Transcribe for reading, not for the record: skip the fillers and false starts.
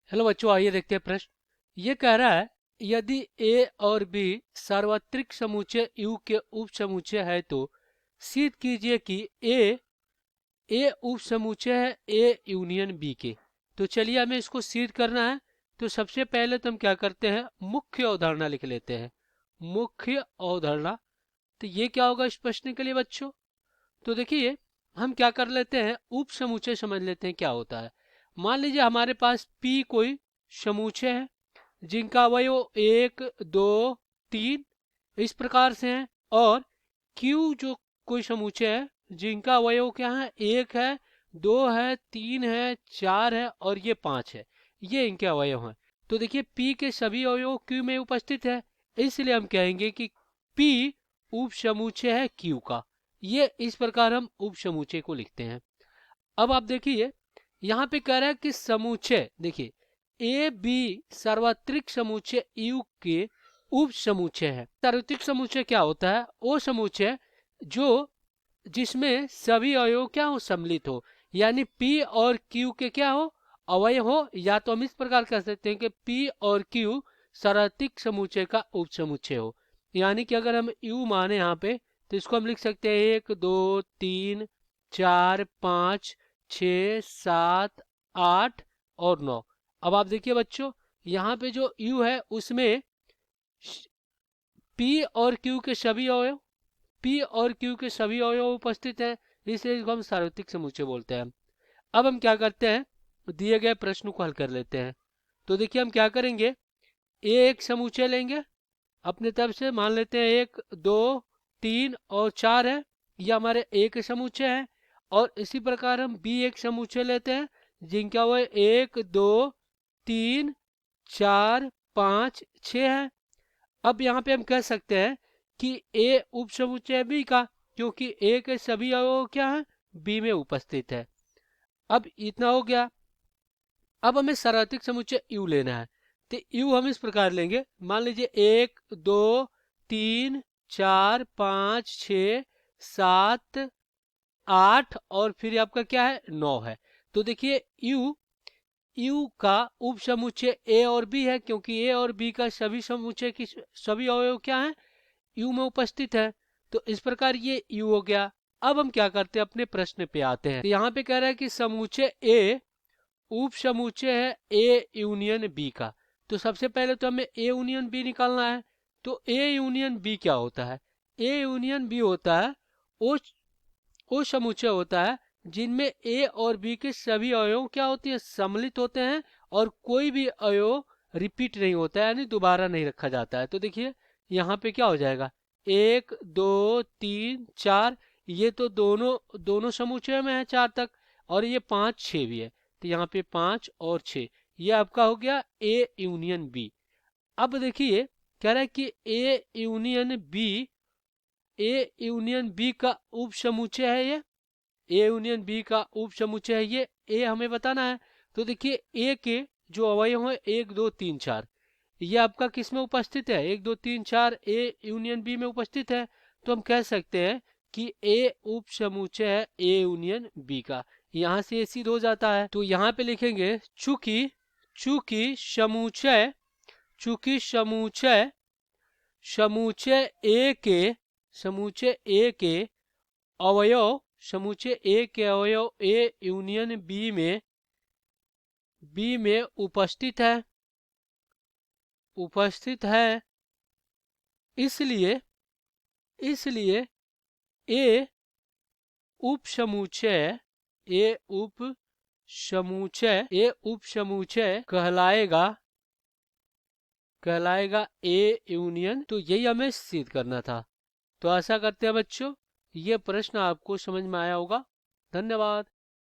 Hello बच्चों, आइए देखते हैं प्रश्न। ये कह रहा है यदि ए और बी सार्वत्रिक समुच्चय यू के उप समुच्चय है तो सिद्ध कीजिए कि ए उप समुच्चय है ए यूनियन बी के। तो चलिए हमें इसको सिद्ध करना है। तो सबसे पहले तो हम क्या करते हैं, मुख्य अवधारणा लिख लेते हैं। मुख्य अवधारणा, तो ये क्या होगा इस प्रश्न के लिए बच्चों। तो देखिए हम क्या कर लेते हैं, उप समुच्चय समझ लेते हैं क्या होता है। मान लीजिए हमारे पास P कोई समुच्चय है जिनका अवयव 1 2 3 इस प्रकार से है, और Q जो कोई समुच्चय है जिनका अवयव क्या है, 1 है, 2 है, 3 है, 4 है और ये 5 है। ये इनके अवयव हैं। तो देखिए P के सभी अवयव Q में उपस्थित है, इसलिए हम कहेंगे कि P उप समुच्चय है Q का। ये इस प्रकार हम उप समुच्चय को लिखते हैं। अब आप देखिए यहाँ पे कह रहा है कि समुच्चय, देखिए ए बी सार्वत्रिक समुच्चय यू के उप समुच्चय है। सार्वत्रिक समुच्चय क्या होता है, वो समुच्चय जो जिसमें सभी अवयव क्या हो, सम्मिलित हो, यानी P और Q के क्या हो, अवयव हो। या तो हम इस प्रकार कह सकते हैं कि P और Q सार्वत्रिक समुच्चय का उप समुच्चय हो। यानी कि अगर हम U माने यहाँ पे, तो इसको हम लिख सकते हैं 1 2 3 4 5 6 7 8 और 9। अब आप देखिए बच्चों, यहाँ पे जो U है उसमें P और Q के सभी अवयव, P और Q के सभी अवयव उपस्थित हैं, इसलिए इसको हम सार्वत्रिक समुच्चय बोलते हैं। अब हम क्या करते हैं, दिए गए प्रश्न को हल कर लेते हैं। तो देखिए हम क्या करेंगे, एक समुच्चय लेंगे अपने तरफ से, मान लेते हैं 1 2 3 और 4 है, ये हमारे ए के समुच्चय है। और इसी प्रकार हम बी एक समुच्चय लेते हैं जिनका वो 1 2 3 4 5 6 है। अब यहाँ पे हम कह सकते हैं कि ए उप समुच्चय बी का, क्योंकि ए के सभी अवयव क्या है, बी में उपस्थित है। अब इतना हो गया। अब हमें सार्वत्रिक समुच्चय यू लेना है। तो यू हम इस प्रकार लेंगे, मान लीजिए 1 2 3 4 5 6 7 8 और फिर आपका क्या है, 9 है। तो देखिए यू का उप समुच्चय ए और बी है, क्योंकि ए और बी का सभी समुच्चय की सभी अवयव क्या है, यू में उपस्थित है। तो इस प्रकार ये यू हो गया। अब हम क्या करते हैं, अपने प्रश्न पे आते हैं। तो यहाँ पे कह रहा है कि समुच्चय ए उप समुच्चय है ए यूनियन बी का। तो सबसे पहले तो हमें ए यूनियन बी निकालना है। तो ए यूनियन बी क्या होता है, ए यूनियन बी होता है वो समुच्चय होता है जिनमें ए और बी के सभी अवयव क्या होते हैं, सम्मिलित होते हैं, और कोई भी अवयव रिपीट नहीं होता है, यानी दोबारा नहीं रखा जाता है। तो देखिए यहाँ पे क्या हो जाएगा, 1 2 3 4, ये तो दोनों दोनों समुच्चय में है 4 तक, और ये 5 6 भी है। तो यहाँ पे 5 और 6, ये आपका हो गया ए यूनियन बी। अब देखिए कह रहा है कि ए यूनियन बी का उप समुच्चय है ये, ए यूनियन बी का उप समुच्चय है ये, ए हमें बताना है। तो देखिए ए के जो अवयव है 1 2 3 4, ये आपका किस में उपस्थित है, 1 2 3 4 ए यूनियन बी में उपस्थित है। तो हम कह सकते हैं कि ए उप समुच्चय है ए यूनियन बी का। यहाँ से ये सिद्ध हो जाता है। तो यहाँ पे लिखेंगे चूंकि चूंकि समुच्चय चूंकि समुच्चय समुच्चय ए के समुच्चय ए के अवयव समुच्चय ए के अवयव ए यूनियन बी में उपस्थित है, इसलिए इसलिए ए उप समुच्चय ए उप समुच्चय कहलाएगा ए यूनियन। तो यही हमें सिद्ध करना था। तो आशा करते हैं बच्चों ये प्रश्न आपको समझ में आया होगा। धन्यवाद।